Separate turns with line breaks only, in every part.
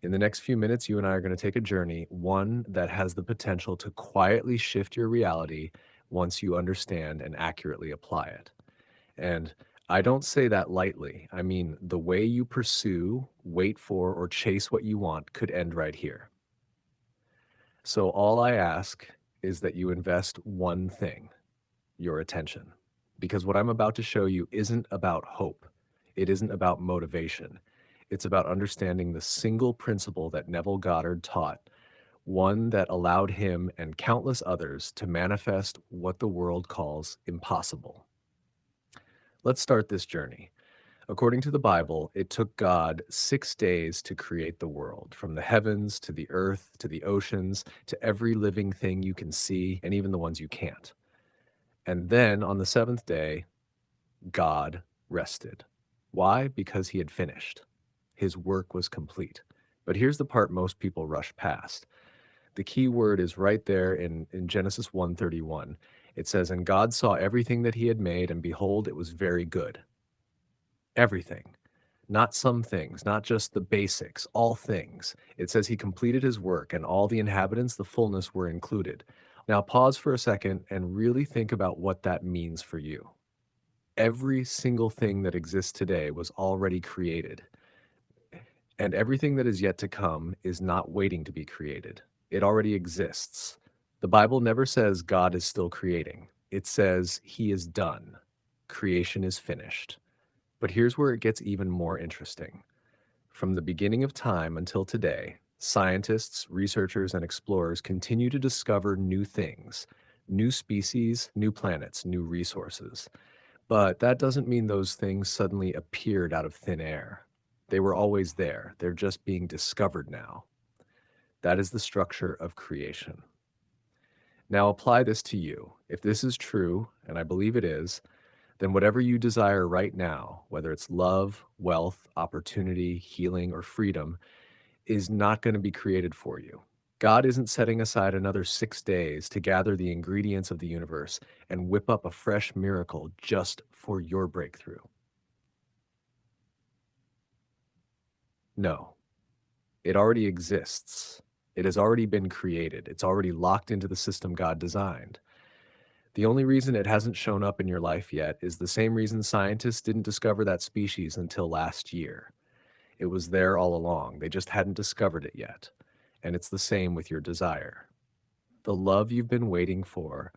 In the next few minutes, you and I are going to take a journey, one that has the potential to quietly shift your reality once you understand and accurately apply it. And I don't say that lightly. I mean, the way you pursue, wait for, or chase what you want could end right here. So all I ask is that you invest one thing, your attention. Because what I'm about to show you isn't about hope. It isn't about motivation. It's about understanding the single principle that Neville Goddard taught, one that allowed him and countless others to manifest what the world calls impossible. Let's start this journey. According to the Bible, it took God 6 days to create the world, from the heavens to the earth to the oceans to every living thing you can see and even the ones you can't. And then on the seventh day, God rested. Why? Because he had finished. His work was complete. But here's the part most people rush past. The key word is right there in Genesis 1:31. It says, "And God saw everything that he had made, and behold, it was very good." Everything. Not some things, not just the basics, all things. It says he completed his work, and all the inhabitants, the fullness, were included. Now pause for a second and really think about what that means for you. Every single thing that exists today was already created, and everything that is yet to come is not waiting to be created. It already exists. The Bible never says God is still creating. It says he is done. Creation is finished. But here's where it gets even more interesting. From the beginning of time until today, scientists, researchers, and explorers continue to discover new things, new species, new planets, new resources. But that doesn't mean those things suddenly appeared out of thin air. They were always there. They're just being discovered now. That is the structure of creation. Now apply this to you. If this is true, and I believe it is, then whatever you desire right now, whether it's love, wealth, opportunity, healing, or freedom, is not going to be created for you. God isn't setting aside another 6 days to gather the ingredients of the universe and whip up a fresh miracle just for your breakthrough. No, it already exists. It has already been created. It's already locked into the system God designed. The only reason it hasn't shown up in your life yet is the same reason scientists didn't discover that species until last year. It was there all along. They just hadn't discovered it yet. And it's the same with your desire. The love you've been waiting for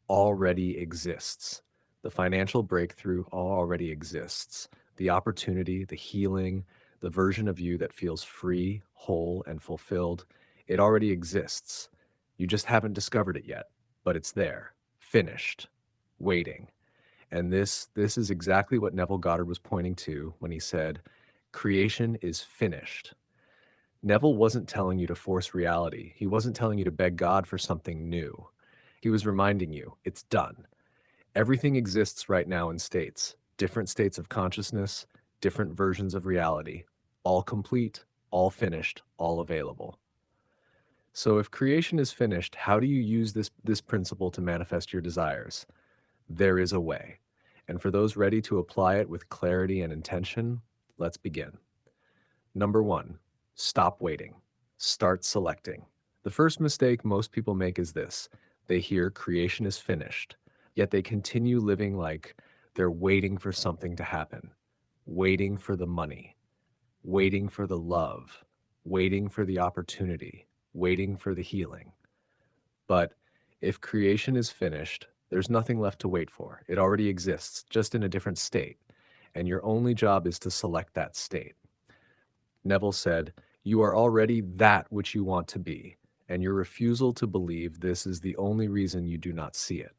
already exists. The financial breakthrough already exists. The opportunity, the healing, the version of you that feels free, whole, and fulfilled, it already exists. You just haven't discovered it yet, but it's there, finished, waiting. And this is exactly what Neville Goddard was pointing to when he said, creation is finished. Neville wasn't telling you to force reality. He wasn't telling you to beg God for something new. He was reminding you, it's done. Everything exists right now in states, different states of consciousness, different versions of reality, all complete, all finished, all available. So if creation is finished, how do you use this principle to manifest your desires? There is a way. And for those ready to apply it with clarity and intention, let's begin. Number one, stop waiting. Start selecting. The first mistake most people make is this. They hear creation is finished, yet they continue living like they're waiting for something to happen, waiting for the money, waiting for the love, waiting for the opportunity, waiting for the healing. But if creation is finished, there's nothing left to wait for. It already exists, just in a different state. And your only job is to select that state. Neville said, "You are already that which you want to be, and your refusal to believe this is the only reason you do not see it."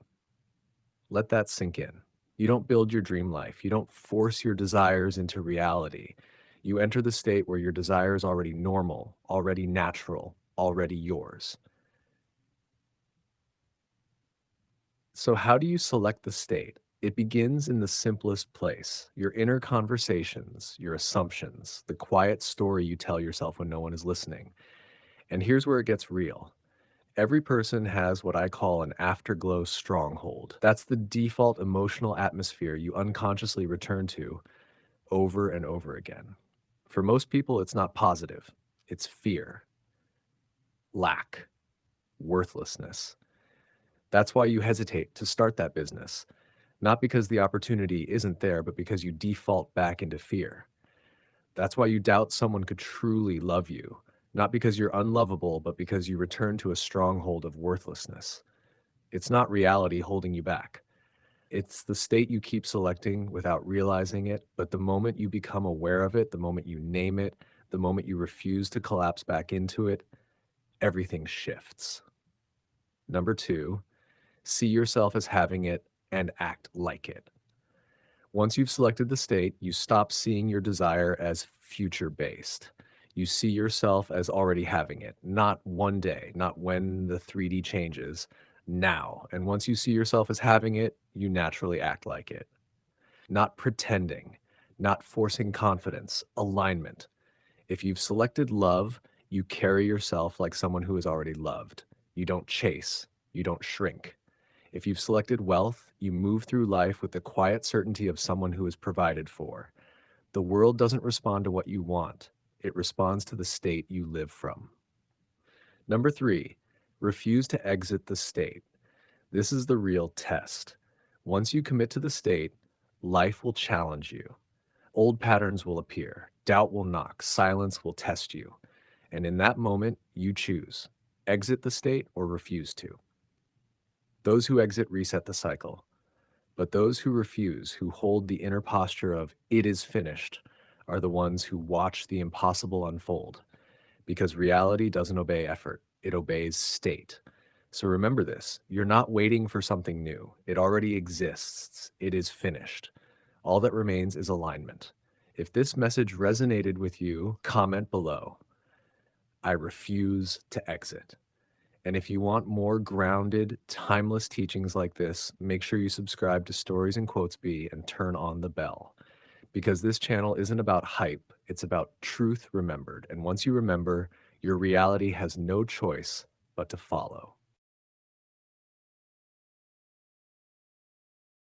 Let that sink in. You don't build your dream life. You don't force your desires into reality. You enter the state where your desire is already normal, already natural, already yours. So, how do you select the state? It begins in the simplest place, your inner conversations, your assumptions, the quiet story you tell yourself when no one is listening. And here's where it gets real. Every person has what I call an afterglow stronghold. That's the default emotional atmosphere you unconsciously return to over and over again. For most people, it's not positive. It's fear, lack, worthlessness. That's why you hesitate to start that business, not because the opportunity isn't there, but because you default back into fear. That's why you doubt someone could truly love you, not because you're unlovable, but because you return to a stronghold of worthlessness. It's not reality holding you back. It's the state you keep selecting without realizing it, but the moment you become aware of it, the moment you name it, the moment you refuse to collapse back into it, everything shifts. Number two, see yourself as having it and act like it. Once you've selected the state, you stop seeing your desire as future based. You see yourself as already having it, not one day, not when the 3D changes, now. And once you see yourself as having it, you naturally act like it. Not pretending, not forcing confidence, alignment. If you've selected love, you carry yourself like someone who is already loved. You don't chase, you don't shrink. If you've selected wealth, you move through life with the quiet certainty of someone who is provided for. The world doesn't respond to what you want, it responds to the state you live from. Number three, refuse to exit the state. This is the real test. Once you commit to the state, life will challenge you. Old patterns will appear, doubt will knock, silence will test you. And in that moment, you choose exit the state or refuse to. Those who exit reset the cycle. But those who refuse, who hold the inner posture of "it is finished," are the ones who watch the impossible unfold. Because reality doesn't obey effort, it obeys state. So remember this, you're not waiting for something new. It already exists. It is finished. All that remains is alignment. If this message resonated with you, comment below. I refuse to exit. And if you want more grounded, timeless teachings like this, make sure you subscribe to Stories and Quotes Bee and turn on the bell. Because this channel isn't about hype, it's about truth remembered. And once you remember, your reality has no choice but to follow.